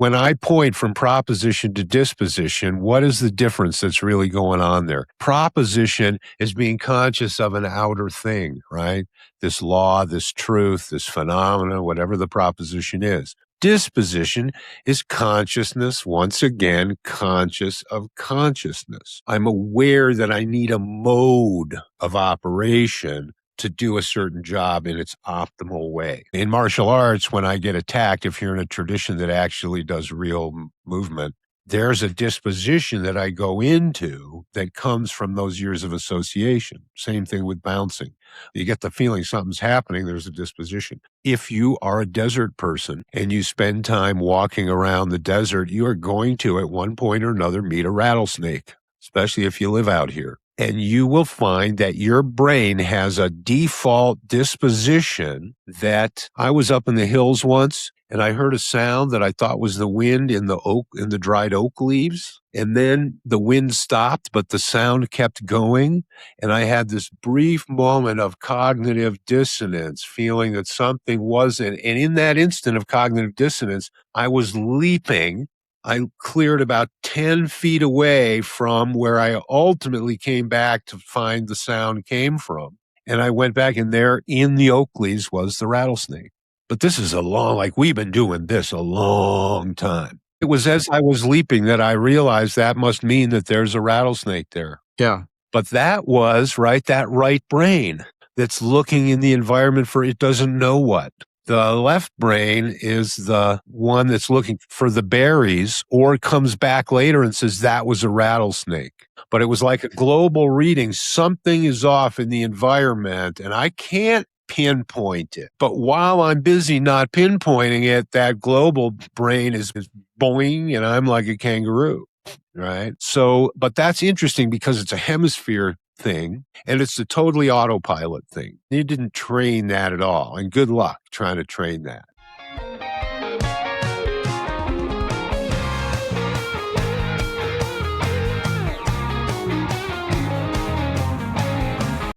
When I point from proposition to disposition, what is the difference that's really going on there? Proposition is being conscious of an outer thing, right? This law, this truth, this phenomena, whatever the proposition is. Disposition is consciousness, once again, conscious of consciousness. I'm aware that I need a mode of operation to do a certain job in its optimal way. In martial arts, when I get attacked, if you're in a tradition that actually does real movement, there's a disposition that I go into that comes from those years of association. Same thing with bouncing. You get the feeling something's happening, there's a disposition. If you are a desert person and you spend time walking around the desert, you are going to, at one point or another, meet a rattlesnake, especially if you live out here. And you will find that your brain has a default disposition that I was up in the hills once and I heard a sound that I thought was the wind in the dried oak leaves. And then the wind stopped, but the sound kept going. And I had this brief moment of cognitive dissonance, feeling that something wasn't. And in that instant of cognitive dissonance, I was leaping. I cleared about 10 feet away from where I ultimately came back to find the sound came from. And I went back, and there in the oak leaves was the rattlesnake. But this is we've been doing this a long time. It was as I was leaping that I realized that must mean that there's a rattlesnake there. Yeah. But that was, that right brain that's looking in the environment for it doesn't know what. The left brain is the one that's looking for the berries, or comes back later and says that was a rattlesnake. But it was like a global reading. Something is off in the environment, and I can't pinpoint it. But while I'm busy not pinpointing it, that global brain is boing, and I'm like a kangaroo, right? So, but that's interesting because it's a hemisphere thing, and it's a totally autopilot thing. You didn't train that at all, and good luck trying to train that.